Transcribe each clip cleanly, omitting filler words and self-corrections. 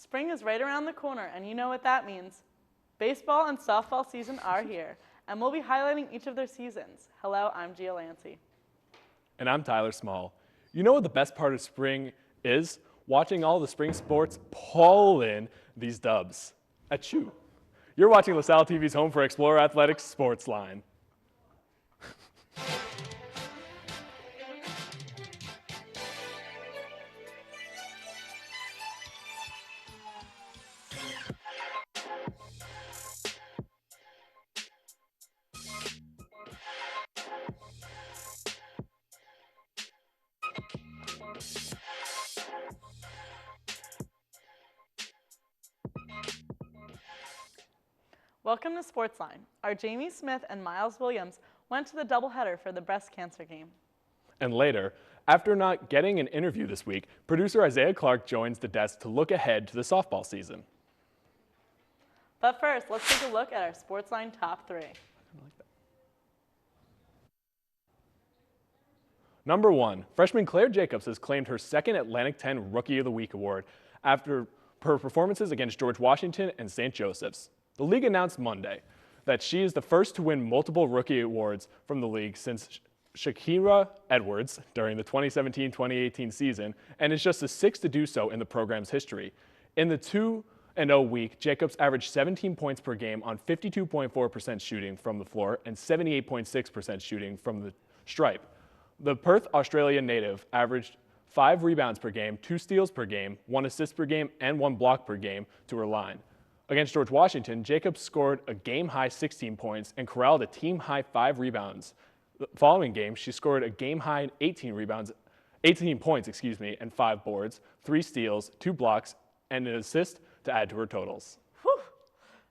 Spring is right around the corner, and you know what that means. Baseball and softball season are here, and we'll be highlighting each of their seasons. Hello, I'm Gia Lancey. And I'm Tyler Small. You know what the best part of spring is? Watching all the spring sports pull in these dubs. Achoo. You're watching LaSalle TV's home for Explorer Athletics SportsLine. Welcome to SportsLine. Our Jamie Smith and Miles Williams went to the doubleheader for the breast cancer game. And later, after not getting an interview this week, producer Isaiah Clark joins the desk to look ahead to the softball season. But first, let's take a look at our SportsLine top 3. Number 1, freshman Claire Jacobs has claimed her second Atlantic 10 Rookie of the Week award after her performances against George Washington and St. Joseph's. The league announced Monday that she is the first to win multiple rookie awards from the league since Shakira Edwards during the 2017-2018 season, and is just the sixth to do so in the program's history. In the 2-0 week, Jacobs averaged 17 points per game on 52.4% shooting from the floor and 78.6% shooting from the stripe. The Perth, Australia native averaged 5 rebounds per game, 2 steals per game, 1 assist per game, and 1 block per game to her line. Against George Washington, Jacobs scored a game-high 16 points and corralled a team-high 5 rebounds. The following game, she scored a game-high 18 points, and 5 boards, 3 steals, 2 blocks, and an assist to add to her totals. Whew.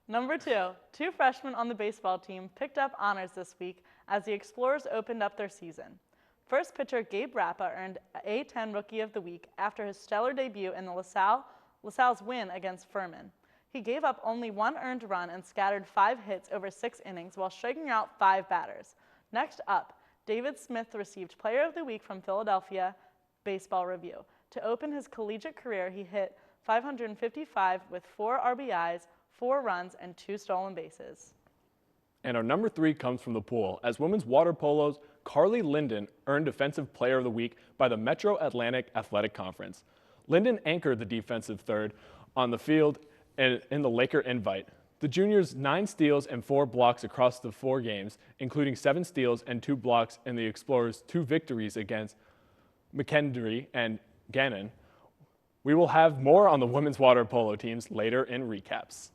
Number 2, 2 freshmen on the baseball team picked up honors this week as the Explorers opened up their season. First pitcher Gabe Rappa earned A10 Rookie of the Week after his stellar debut in the LaSalle's win against Furman. He gave up only 1 earned run and scattered 5 hits over 6 innings while striking out 5 batters. Next up, David Smith received Player of the Week from Philadelphia Baseball Review. To open his collegiate career, he hit .555 with 4 RBIs, 4 runs, and 2 stolen bases. And our number 3 comes from the pool, as women's water polo's Carly Linden earned Defensive Player of the Week by the Metro Atlantic Athletic Conference. Linden anchored the defensive third on the field and in the Laker Invite. The juniors' 9 steals and 4 blocks across the 4 games, including 7 steals and 2 blocks in the Explorers' 2 victories against McKendree and Gannon. We will have more on the women's water polo teams later in recaps.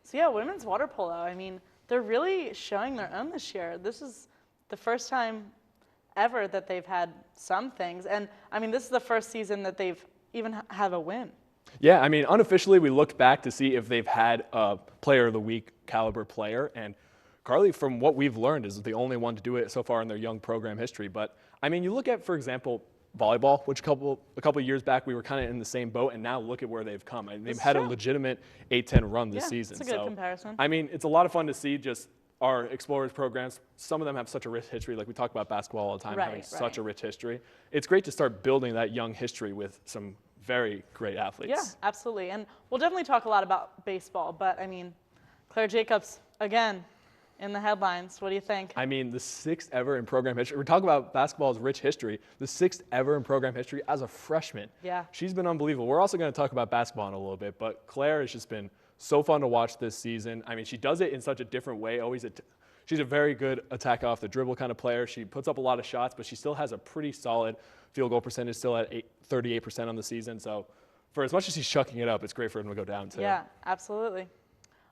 So yeah, women's water polo, I mean, they're really showing their own this year. This is the first time ever that they've had some things. And I mean, this is the first season that they've even have a win. Yeah, I mean, unofficially, we looked back to see if they've had a Player of the Week caliber player, and Carly, from what we've learned, is the only one to do it so far in their young program history. But, I mean, you look at, for example, volleyball, which a couple of years back we were kind of in the same boat, and now look at where they've come. I mean, they've had a legitimate A10 run this season. That's a good comparison. I mean, it's a lot of fun to see just our Explorers programs. Some of them have such a rich history. Like we talk about basketball all the time, having such a rich history. It's great to start building that young history with some very great athletes. Yeah, absolutely. And we'll definitely talk a lot about baseball, but I mean, Claire Jacobs, again, in the headlines. What do you think? I mean, the 6th ever in program history. We're talking about basketball's rich history. The 6th ever in program history as a freshman. Yeah. She's been unbelievable. We're also going to talk about basketball in a little bit, but Claire has just been so fun to watch this season. I mean, she does it in such a different way. She's a very good attack off the dribble kind of player. She puts up a lot of shots, but she still has a pretty solid field goal percentage, still at 38% on the season. So for as much as she's chucking it up, it's great for him to go down too. Yeah, absolutely.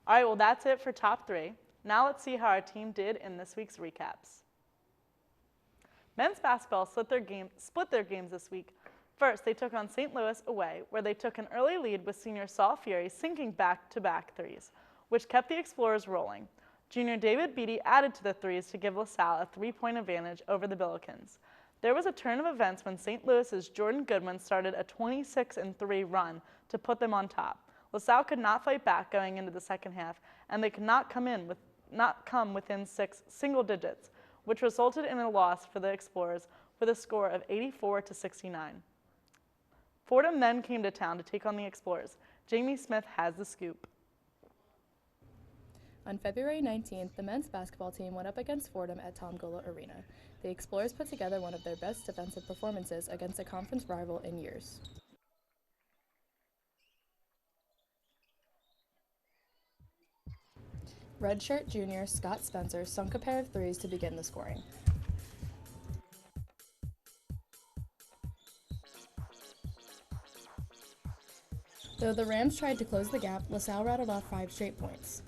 All right, well, that's it for top 3. Now let's see how our team did in this week's recaps. Men's basketball split their games this week. First, they took on St. Louis away, where they took an early lead with senior Saul Fury sinking back-to-back threes, which kept the Explorers rolling. Junior David Beatty added to the threes to give LaSalle a 3-point advantage over the Billikens. There was a turn of events when St. Louis's Jordan Goodwin started a 26-3 run to put them on top. LaSalle could not fight back going into the second half, and they could not come within single digits, which resulted in a loss for the Explorers with a score of 84-69. Fordham then came to town to take on the Explorers. Jamie Smith has the scoop. On February 19th, the men's basketball team went up against Fordham at Tom Gola Arena. The Explorers put together one of their best defensive performances against a conference rival in years. Redshirt junior Scott Spencer sunk a pair of threes to begin the scoring. Though the Rams tried to close the gap, LaSalle rattled off 5 straight points.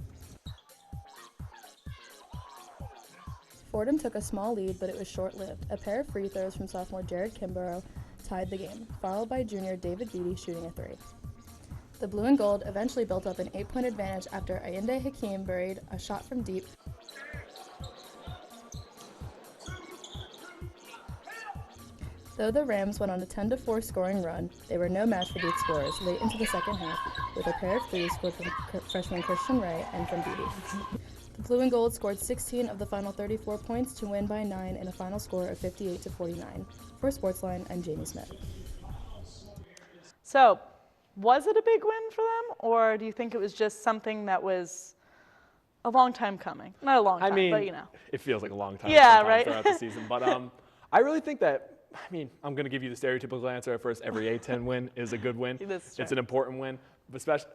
Fordham took a small lead, but it was short-lived. A pair of free throws from sophomore Jared Kimbrough tied the game, followed by junior David Beatty shooting a 3. The blue and gold eventually built up an 8-point advantage after Ayinde Hakeem buried a shot from deep. Though the Rams went on a 10-4 scoring run, they were no match for the Explorers late into the second half, with a pair of threes scored from freshman Christian Ray and from Beatty. The blue and gold scored 16 of the final 34 points to win by 9 in a final score of 58-49. For SportsLine, I'm Jamie Smith. So, was it a big win for them, or do you think it was just something that was a long time coming? Not a long time, but you know. It feels like a long time right? throughout the season. But I really think that, I'm going to give you the stereotypical answer at first. Every A-10 win is a good win. It's an important win.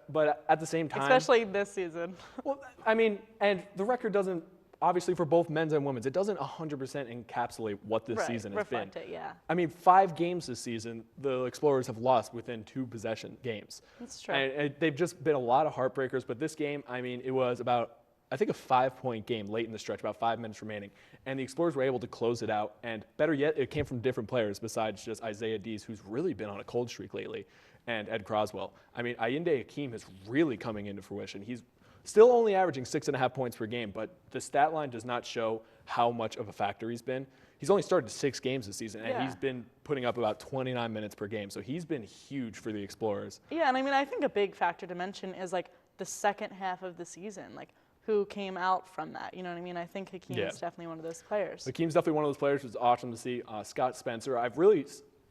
But at the same time. Especially this season. Well, and the record doesn't, obviously for both men's and women's, it doesn't 100% encapsulate what this season has been. Reflect it, yeah. 5 games this season, the Explorers have lost within 2 possession games. That's true. And they've just been a lot of heartbreakers, but this game, it was about, I think, a 5-point game late in the stretch, about 5 minutes remaining. And the Explorers were able to close it out. And better yet, it came from different players besides just Isaiah Dees, who's really been on a cold streak lately, and Ed Croswell. Ayinde Hakeem is really coming into fruition. He's still only averaging 6.5 points per game, but the stat line does not show how much of a factor he's been. He's only started 6 games this season, and he's been putting up about 29 minutes per game. So he's been huge for the Explorers. Yeah, and I think a big factor to mention is the second half of the season, who came out from that. You know what I mean? I think Hakeem is definitely one of those players. Hakeem's definitely one of those players who's awesome to see. Scott Spencer, I've really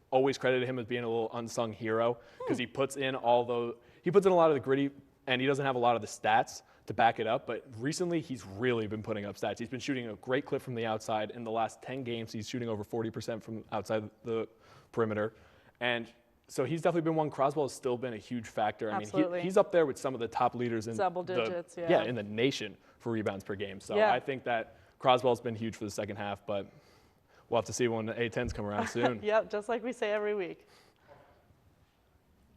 always credited him as being a little unsung hero because he puts in a lot of the gritty, and he doesn't have a lot of the stats to back it up, but recently he's really been putting up stats. He's been shooting a great clip from the outside. In the last 10 games, he's shooting over 40% from outside the perimeter. And so he's definitely been one. Croswell has still been a huge factor. Absolutely. He's up there with some of the top leaders in double digits, in the nation for rebounds per game. So I think that Croswell's been huge for the second half, but we'll have to see when the A-10s come around soon. Yep, just like we say every week.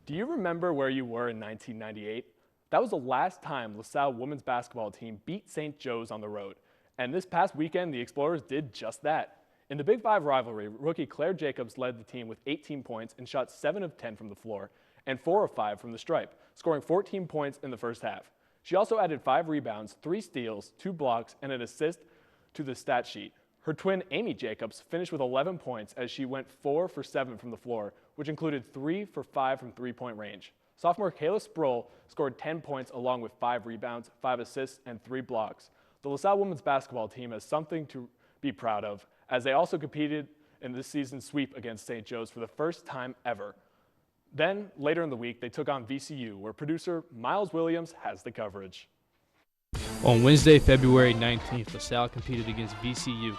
Do you remember where you were in 1998? That was the last time LaSalle women's basketball team beat St. Joe's on the road. And this past weekend, the Explorers did just that. In the Big Five rivalry, rookie Claire Jacobs led the team with 18 points and shot 7 of 10 from the floor and 4 of 5 from the stripe, scoring 14 points in the first half. She also added 5 rebounds, 3 steals, 2 blocks, and an assist to the stat sheet. Her twin, Amy Jacobs, finished with 11 points as she went 4 for 7 from the floor, which included 3 for 5 from three-point range. Sophomore Kayla Sproul scored 10 points along with 5 rebounds, 5 assists, and 3 blocks. The LaSalle women's basketball team has something to be proud of, as they also competed in this season's sweep against St. Joe's for the first time ever. Then, later in the week, they took on VCU, where producer Miles Williams has the coverage. On Wednesday, February 19th, LaSalle competed against VCU.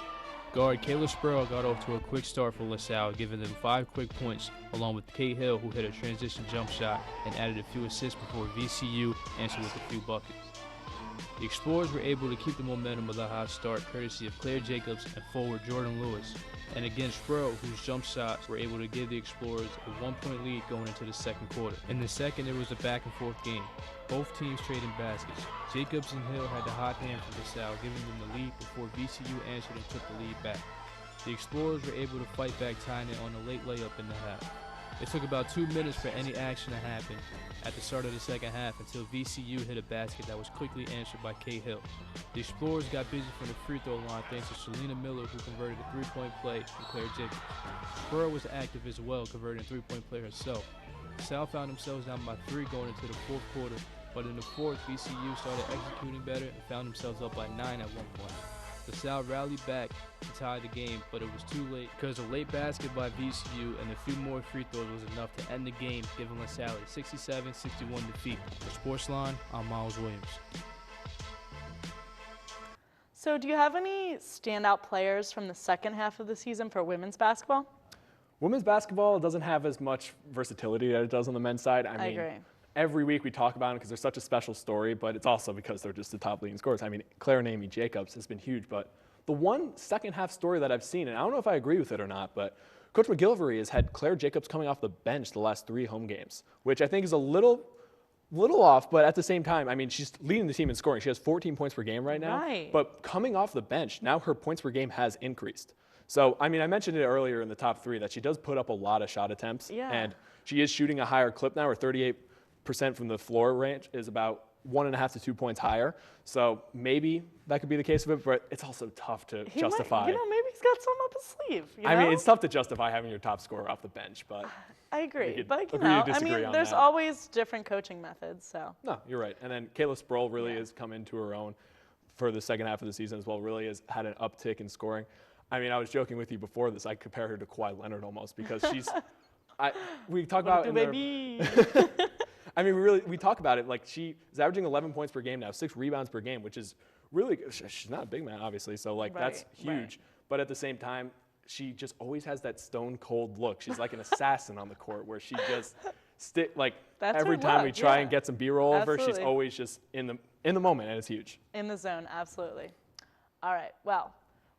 Guard Kayla Sproul got off to a quick start for LaSalle, giving them 5 quick points, along with Kate Hill, who hit a transition jump shot and added a few assists before VCU answered with a few buckets. The Explorers were able to keep the momentum of the hot start, courtesy of Claire Jacobs and forward Jordan Lewis, and against Sproul, whose jump shots were able to give the Explorers a 1-point lead going into the second quarter. In the second, it was a back-and-forth game, both teams trading baskets. Jacobs and Hill had the hot hand for LaSalle, giving them the lead before VCU answered and took the lead back. The Explorers were able to fight back, tying it on a late layup in the half. It took about 2 minutes for any action to happen at the start of the second half until VCU hit a basket that was quickly answered by Kay Hill. The Explorers got busy from the free throw line thanks to Selena Miller, who converted a 3-point play from Claire Jacobs. Sproul was active as well, converting a 3-point play herself. LaSalle found themselves down by 3 going into the fourth quarter, but in the fourth, VCU started executing better and found themselves up by 9 at one point. LaSalle rallied back to tie the game, but it was too late because a late basket by VCU and a few more free throws was enough to end the game, giving LaSalle a 67-61 defeat. For SportsLine, I'm Miles Williams. So do you have any standout players from the second half of the season for women's basketball? Women's basketball doesn't have as much versatility as it does on the men's side. I mean, agree. every week we talk about them because they're such a special story, but it's also because they're just the top leading scorers. I mean, Claire and Amy Jacobs has been huge, but the one second half story that I've seen, and I don't know if I agree with it or not, but Coach McGillivray has had Claire Jacobs coming off the bench the last 3 home games, which I think is a little off, but at the same time, I mean, she's leading the team in scoring. She has 14 points per game right now, Right. but coming off the bench, now her points per game has increased. So, I mean, I mentioned it earlier in the top 3 that she does put up a lot of shot attempts, Yeah. and she is shooting a higher clip now. Her 38% from the floor range is about 1.5 to 2 points higher. So maybe that could be the case of it, but it's also tough to justify. Maybe he's got some up his sleeve. I mean, it's tough to justify having your top scorer off the bench, but I agree, could but agree to disagree on there's that. always different coaching methods. So no, you're right. And then Kayla Sproul really has come into her own for the second half of the season as well, really has had an uptick in scoring. I mean, I was joking with you before this. I compare her to Kawhi Leonard almost because she's we talk about baby. I mean, we talk about it like she is averaging 11 points per game now, 6 rebounds per game, which is really she's not a big man, obviously, so like that's huge. Right. But at the same time, she just always has that stone cold look. She's like an assassin on the court where she just That's every her time look, we try yeah. and get some B-roll of her, she's Absolutely. always just in the moment, and it's huge. In the zone, absolutely. All right, well,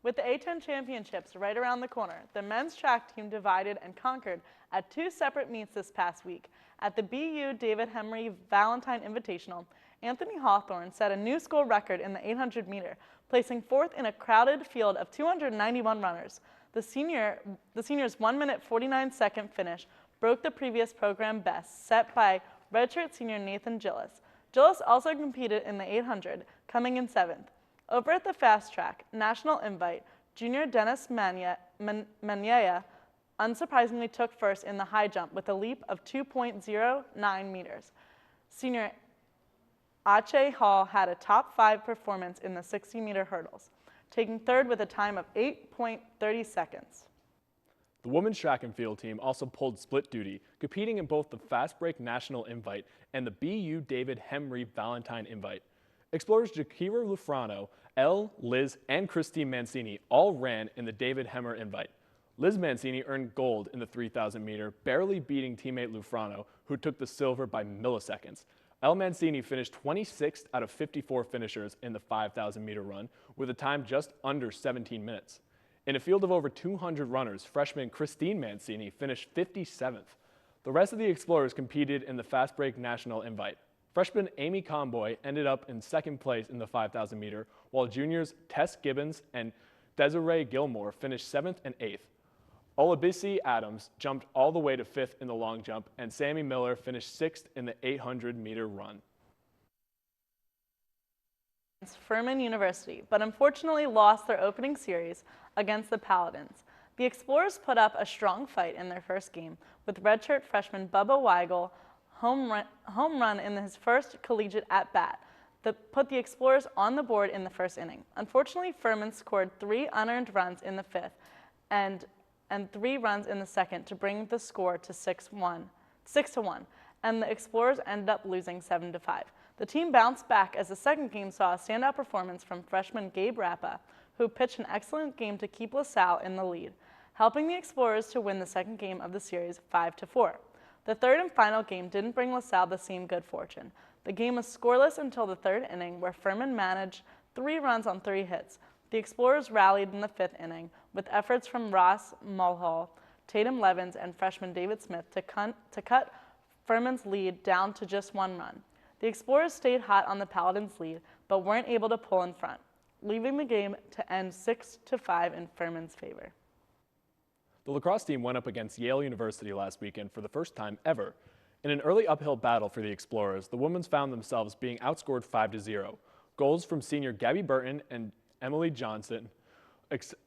with the A-10 championships right around the corner, the men's track team divided and conquered at 2 separate meets this past week. At the BU David Henry Valentine Invitational, Anthony Hawthorne set a new school record in the 800 meter, placing 4th in a crowded field of 291 runners. The senior's 1 minute 49-second finish broke the previous program best set by redshirt senior Nathan Gillis. Gillis also competed in the 800, coming in 7th. Over at the fast track, national invite, junior Dennis Manyea unsurprisingly took first in the high jump with a leap of 2.09 meters. Senior Ache Hall had a top 5 performance in the 60-meter hurdles, taking 3rd with a time of 8.30 seconds. The women's track and field team also pulled split duty, competing in both the Fast Break National Invite and the BU David Henry Valentine Invite. Explorers Jakira Lufrano, Elle, Liz, and Christine Mancini all ran in the David Hemmer Invite. Liz Mancini earned gold in the 3,000 meter, barely beating teammate Lufrano, who took the silver by milliseconds. Elle Mancini finished 26th out of 54 finishers in the 5,000 meter run, with a time just under 17 minutes. In a field of over 200 runners, freshman Christine Mancini finished 57th. The rest of the Explorers competed in the Fast Break National Invite. Freshman Amy Comboy ended up in 2nd place in the 5,000 meter, while juniors Tess Gibbons and Desiree Gilmore finished 7th and 8th. Olabisi Adams jumped all the way to 5th in the long jump, and Sammy Miller finished 6th in the 800-meter run. Furman University, but unfortunately lost their opening series against the Paladins. The Explorers put up a strong fight in their first game, with redshirt freshman Bubba Weigel home run in his first collegiate at-bat that put the Explorers on the board in the first inning. Unfortunately, Furman scored 3 unearned runs in the 5th and 3 runs in the 2nd to bring the score to 6-1, and the Explorers ended up losing 7-5. The team bounced back as the second game saw a standout performance from freshman Gabe Rappa, who pitched an excellent game to keep LaSalle in the lead, helping the Explorers to win the second game of the series 5-4. The third and final game didn't bring LaSalle the same good fortune. The game was scoreless until the 3rd inning, where Furman managed 3 runs on 3 hits. The Explorers rallied in the 5th inning with efforts from Ross Mulhall, Tatum Levins, and freshman David Smith to cut Furman's lead down to just 1 run. The Explorers stayed hot on the Paladins' lead, but weren't able to pull in front, leaving the game to end 6-5 in Furman's favor. The lacrosse team went up against Yale University last weekend for the first time ever. In an early uphill battle for the Explorers, the women's found themselves being outscored 5-0. Goals from senior Gabby Burton and Emily Johnson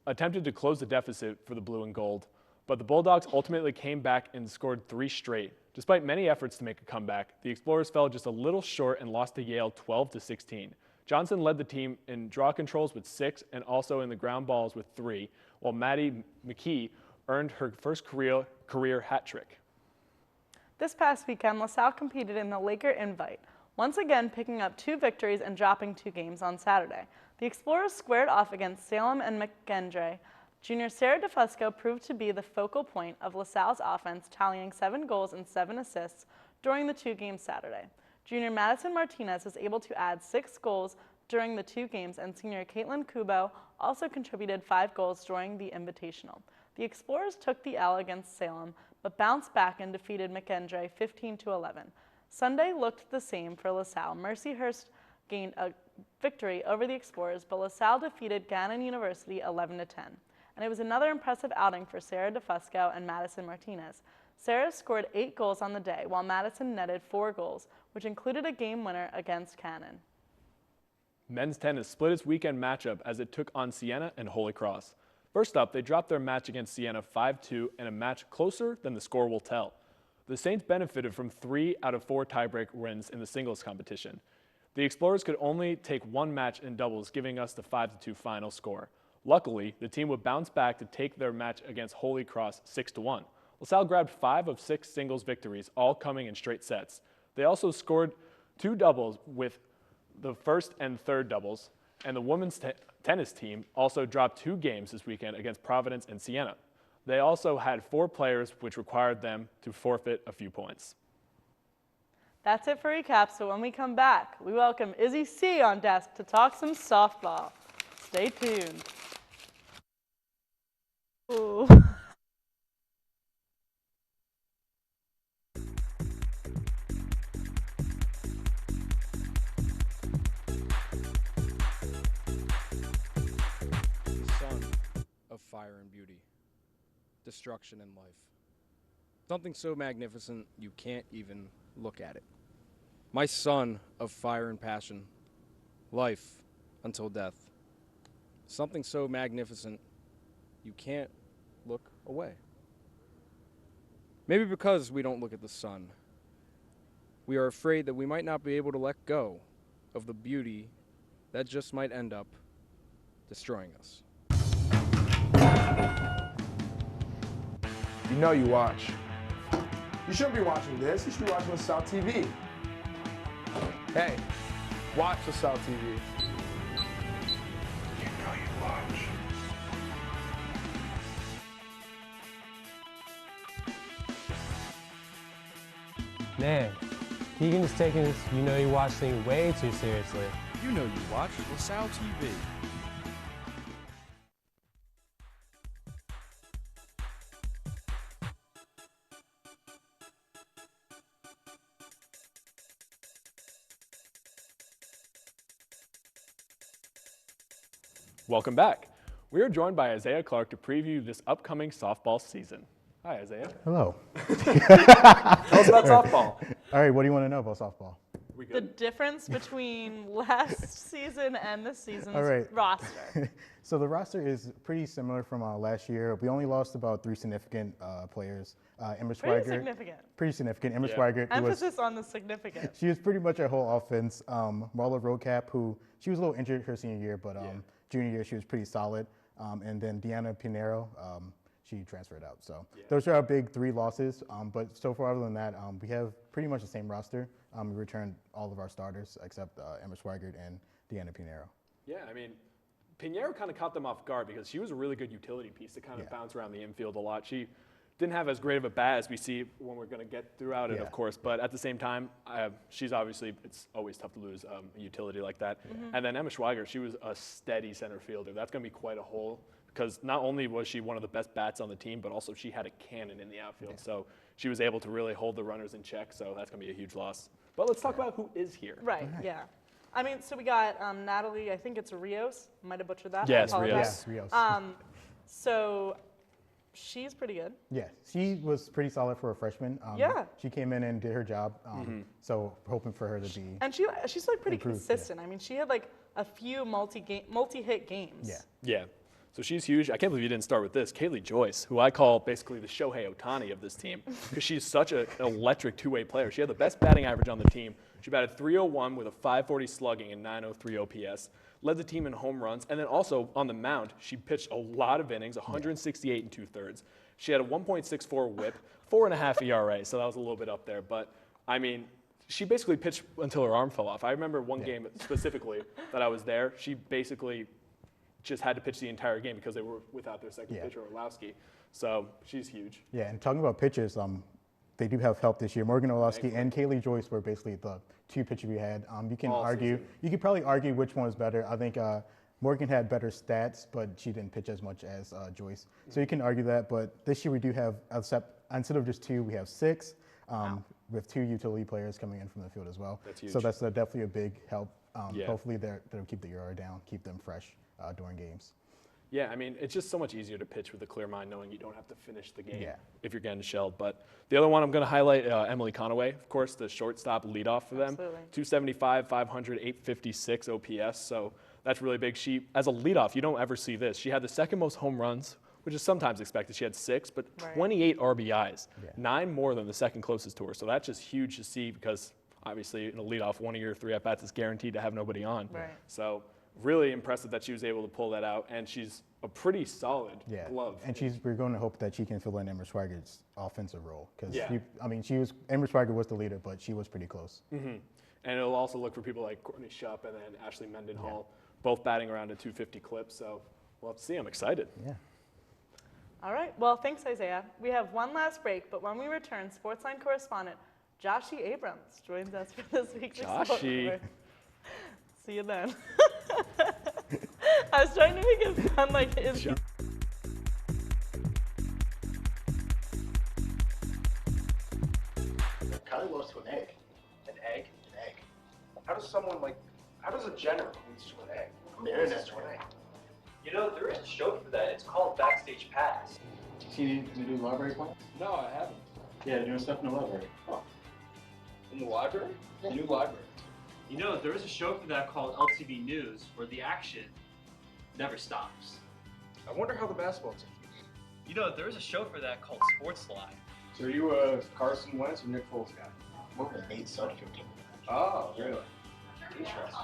attempted to close the deficit for the blue and gold, but the Bulldogs ultimately came back and scored 3 straight. Despite many efforts to make a comeback, the Explorers fell just a little short and lost to Yale 12-16. Johnson led the team in draw controls with 6 and also in the ground balls with 3, while Maddie McKee earned her first career hat trick. This past weekend, LaSalle competed in the Laker Invite, once again picking up 2 victories and dropping 2 games on Saturday. The Explorers squared off against Salem and McKendree. Junior Sarah DeFusco proved to be the focal point of LaSalle's offense, tallying 7 goals and 7 assists during the 2 games Saturday. Junior Madison Martinez was able to add 6 goals during the 2 games, and senior Caitlin Kubo also contributed 5 goals during the Invitational. The Explorers took the L against Salem, but bounced back and defeated McKendree 15-11. Sunday looked the same for LaSalle. Mercyhurst gained a victory over the Explorers, but LaSalle defeated Gannon University 11-10. And it was another impressive outing for Sarah DeFusco and Madison Martinez. Sarah scored 8 goals on the day, while Madison netted 4 goals, which included a game winner against Cannon. Men's tennis split its weekend matchup as it took on Siena and Holy Cross. First up, they dropped their match against Siena 5-2 in a match closer than the score will tell. The Saints benefited from 3 out of 4 tiebreak wins in the singles competition. The Explorers could only take 1 match in doubles, giving us the 5-2 final score. Luckily, the team would bounce back to take their match against Holy Cross 6-1. LaSalle grabbed 5 of 6 singles victories, all coming in straight sets. They also scored 2 doubles with the first and third doubles, and the women's tennis team also dropped 2 games this weekend against Providence and Siena. They also had 4 players, which required them to forfeit a few points. That's it for recap, so when we come back, we welcome Izzy C on desk to talk some softball. Stay tuned. Ooh. The sun of fire and beauty, destruction and life. Something so magnificent you can't even look at it. My son of fire and passion, life until death. Something so magnificent you can't look away. Maybe because we don't look at the sun, we are afraid that we might not be able to let go of the beauty that just might end up destroying us. You know you watch. You shouldn't be watching this. You should be watching Salle TV. Hey, watch Salle TV. You know you watch. Man, Keegan is taking this You Know You Watch thing way too seriously. You know you watch LaSalle TV. Welcome back. We are joined by Isaiah Clark to preview this upcoming softball season. Hi, Isaiah. Hello. Tell us about softball. All right, what do you want to know about softball? We The good? difference between last season and this season's All right. roster. So the roster is pretty similar from last year. We only lost about 3 significant players. Emma Pretty Schweigert, significant. pretty significant. Emma Yeah. Schweigert, who was, Emphasis on the significant. she was pretty much our whole offense. Marla Roadcap, who she was a little injured her senior year, but junior year she was pretty solid. And then Deanna Pinero, she transferred out. So those are our big 3 losses. But so far, other than that, we have pretty much the same roster. We returned all of our starters except Emma Schweigert and Deanna Pinero. Yeah, I mean, Pinheiro kind of caught them off guard because she was a really good utility piece to kind of bounce around the infield a lot. She didn't have as great of a bat as we see when we're going to get throughout it, of course. But at the same time, she's obviously, it's always tough to lose a utility like that. And then Emma Schweigert, she was a steady center fielder. That's going to be quite a hole because not only was she one of the best bats on the team, but also she had a cannon in the outfield. So she was able to really hold the runners in check. So that's going to be a huge loss. But let's talk about who is here. Right, yeah. I mean, so we got Natalie, I think it's Rios. Might have butchered that. Yes, I apologize. Rios. So she's pretty good. Yeah, she was pretty solid for a freshman. Yeah. She came in and did her job. So hoping for her to be. And she's like pretty Improved, consistent. I mean, she had like a few multi-hit games. Yeah. Yeah. So she's huge. I can't believe you didn't start with this. Kaylee Joyce, who I call basically the Shohei Ohtani of this team, because she's such an electric two-way player. She had the best batting average on the team. She batted .301 with a .540 slugging and .903 OPS. Led the team in home runs, and then also on the mound, she pitched a lot of innings, 168 and 2/3. She had a 1.64 WHIP, 4.5 ERA, so that was a little bit up there. But I mean, she basically pitched until her arm fell off. I remember one game specifically that I was there. She basically just had to pitch the entire game because they were without their second pitcher, Orlowski. So she's huge. Yeah, and talking about pitchers, they do have help this year. Morgan Orlowski and Kaylee Joyce were basically the two pitchers we had. You can argue, you could probably argue which one was better. I think Morgan had better stats, but she didn't pitch as much as Joyce. So you can argue that. But this year we do have, instead of just two, we have 6 with 2 utility players coming in from the field as well. That's huge. So that's definitely a big help. Yeah. Hopefully they'll keep the ERA down, keep them fresh during games. Yeah, I mean, it's just so much easier to pitch with a clear mind knowing you don't have to finish the game if you're getting shelled. But the other one I'm going to highlight, Emily Conaway, of course, the shortstop leadoff for them. Absolutely. 275, 500, 856 OPS. So that's really big. She, as a leadoff, you don't ever see this. She had the second most home runs, which is sometimes expected. She had 6, but 28 RBIs, 9 more than the second closest to her. So that's just huge to see because obviously in a leadoff, 1 of your 3 at-bats is guaranteed to have nobody on. Right. So really impressive that she was able to pull that out, and she's a pretty solid glove. And we're going to hope that she can fill in Emma Swiger's offensive role because Emma Swiger was the leader, but she was pretty close. And it'll also look for people like Courtney Shupp and then Ashley Mendenhall, both batting around a 250 clip. So we'll have to see. I'm excited. Yeah. All right. Well, thanks, Isaiah. We have one last break, but when we return, SportsLine correspondent Joshy Abrams joins us for this week's Joshy. See you then. I was trying to make it sound like his. Kylie loves to an egg. An egg? An egg. How does a general lead to an egg? The internet's to an egg. You know, there is a show for that. It's called Backstage Pass. See the new library plans? No, I haven't. Yeah, they're doing stuff in the library. In the library? Yeah. The new library. You know, there is a show for that called LTV News, where the action never stops. I wonder how the basketball team. You know, there is a show for that called SportsLine. So are you a Carson Wentz or Nick Foles guy? More of a Nate Sudfeld team. Oh, really? Interesting.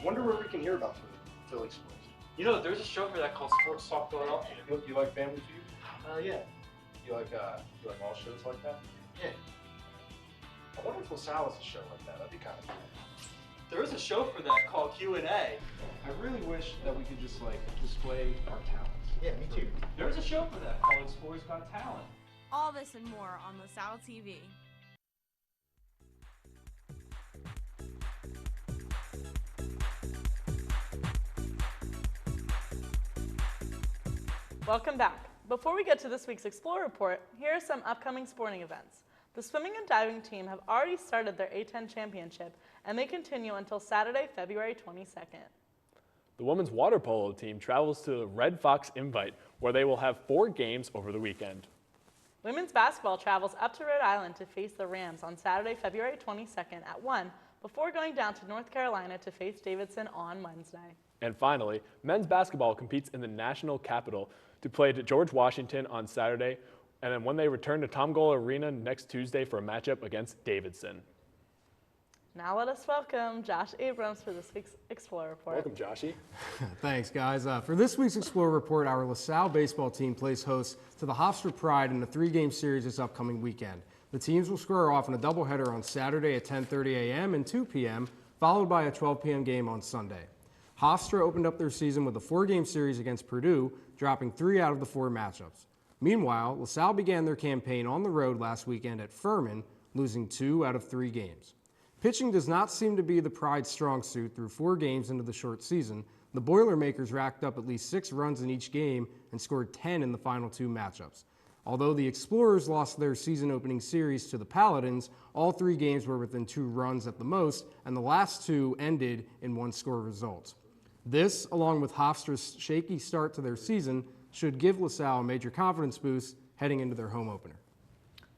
Wonder where we can hear about Philly sports. You know, there's a show for that called Sports Talk Philadelphia. You like Family Feud? Yeah. You like all shows like that? Yeah. I wonder if LaSalle has a show like that. That'd be kind of cool. There is a show for that called Q&A. I really wish that we could just display our talents. Yeah, me too. There is a show for that called Explorers Got Talent. All this and more on LaSalle TV. Welcome back. Before we get to this week's Explore Report, here are some upcoming sporting events. The swimming and diving team have already started their A10 championship, and they continue until Saturday, February 22nd. The women's water polo team travels to the Red Fox Invite, where they will have 4 games over the weekend. Women's basketball travels up to Rhode Island to face the Rams on Saturday, February 22nd at 1, before going down to North Carolina to face Davidson on Wednesday. And finally, men's basketball competes in the national capital to play to George Washington on Saturday, and then when they return to Tom Gola Arena next Tuesday for a matchup against Davidson. Now let us welcome Josh Abrams for this week's Explore Report. Welcome, Joshy. Thanks, guys. For this week's Explore Report, our LaSalle baseball team plays host to the Hofstra Pride in a 3-game series this upcoming weekend. The teams will square off in a doubleheader on Saturday at 10:30 a.m. and 2 p.m., followed by a 12 p.m. game on Sunday. Hofstra opened up their season with a 4-game series against Purdue, dropping 3 out of the 4 matchups. Meanwhile, LaSalle began their campaign on the road last weekend at Furman, losing 2 out of 3 games. Pitching does not seem to be the Pride's strong suit through 4 games into the short season. The Boilermakers racked up at least 6 runs in each game and scored 10 in the final 2 matchups. Although the Explorers lost their season-opening series to the Paladins, all 3 games were within 2 runs at the most, and the last 2 ended in 1-score results. This, along with Hofstra's shaky start to their season, should give LaSalle a major confidence boost heading into their home opener.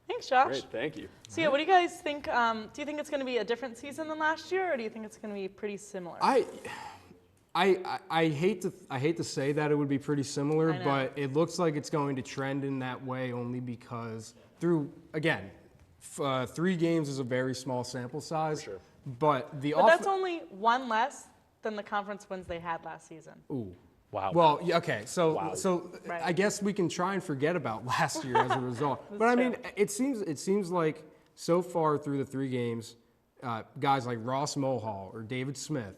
Thanks, Josh. Great, thank you. So, yeah, what do you guys think? Do you think it's going to be a different season than last year, or do you think it's going to be pretty similar? I I hate to say that it would be pretty similar, I know. but it looks like it's going to trend in that way only because through, again, 3 games is a very small sample size. For sure. But that's only one less than the conference wins they had last season. Ooh. Wow. Well, yeah, okay, so Right. I guess we can try and forget about last year as a result. But I mean, it seems like so far through the 3 games, guys like Ross Mohall or David Smith,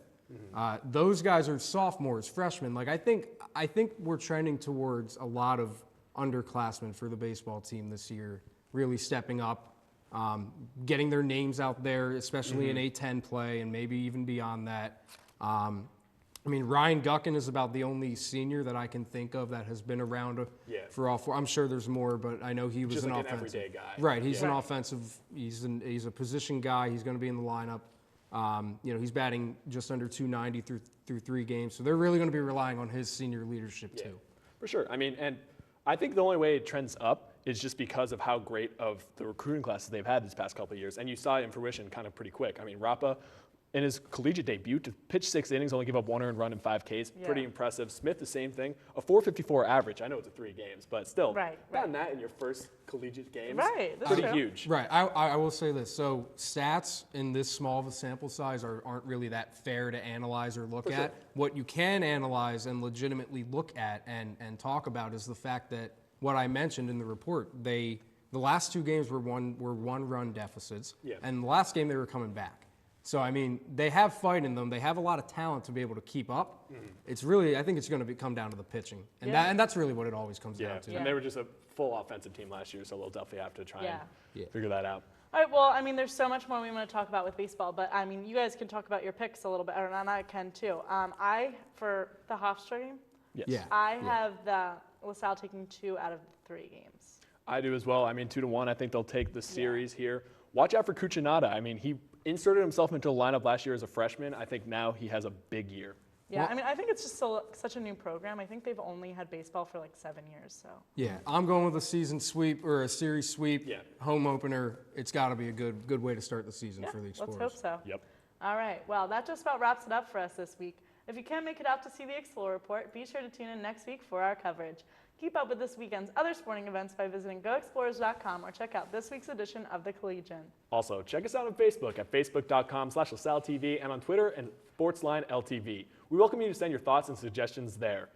those guys are sophomores, freshmen. Like I think we're trending towards a lot of underclassmen for the baseball team this year, really stepping up, getting their names out there, especially in A10 play and maybe even beyond that. I mean, Ryan Guckin is about the only senior that I can think of that has been around for all 4. I'm sure there's more, but I know he was Just an like offensive. an everyday guy. Right, he's an offensive. He's a position guy. He's going to be in the lineup. He's batting just under 290 through 3 games, so they're really going to be relying on his senior leadership too. For sure. I mean, and I think the only way it trends up is just because of how great of the recruiting classes they've had these past couple of years, and you saw it in fruition kind of pretty quick. I mean, Rapa, in his collegiate debut, to pitch 6 innings, only give up 1 earned run in 5 Ks, pretty impressive. Smith, the same thing, a 4.54 average. I know it's a 3 games, but still, gotten that in your first collegiate games, pretty huge. Right. I will say this. So stats in this small of a sample size aren't really that fair to analyze or look at. What you can analyze and legitimately look at and talk about is the fact that what I mentioned in the report, the last 2 games were one run deficits, and the last game they were coming back. So, I mean, they have fight in them. They have a lot of talent to be able to keep up. It's really, I think it's going to come down to the pitching. And that's really what it always comes down to. And they were just a full offensive team last year, so they'll definitely have to try and figure that out. All right, well, I mean, there's so much more we want to talk about with baseball, but, I mean, you guys can talk about your picks a little bit, and I can too. For the Hofstra game, I have the LaSalle taking 2 out of 3 games. I do as well. I mean, 2-1, I think they'll take the series here. Watch out for Cuccinata. I mean, he inserted himself into the lineup last year as a freshman. I think now he has a big year. Yeah, I mean, I think it's just such a new program. I think they've only had baseball for like 7 years, so. Yeah, I'm going with a season sweep or a series sweep, home opener. It's got to be a good way to start the season for the Explorers. Let's hope so. Yep. All right, well, that just about wraps it up for us this week. If you can't make it out to see the Explorer Report, be sure to tune in next week for our coverage. Keep up with this weekend's other sporting events by visiting goexplorers.com or check out this week's edition of The Collegian. Also, check us out on Facebook at facebook.com/LaSalleTV and on Twitter and SportsLine LTV. We welcome you to send your thoughts and suggestions there.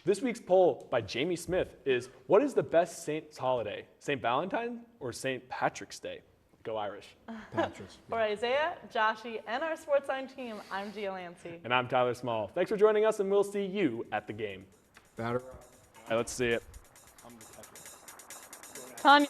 This week's poll by Jamie Smith is, what is the best Saints holiday, St. Valentine or St. Patrick's Day? Go Irish. Patrick's. For Isaiah, Joshy, and our SportsLine team, I'm Gia Lancey. And I'm Tyler Small. Thanks for joining us, and we'll see you at the game. Batter. All right, let's see it. Tanya.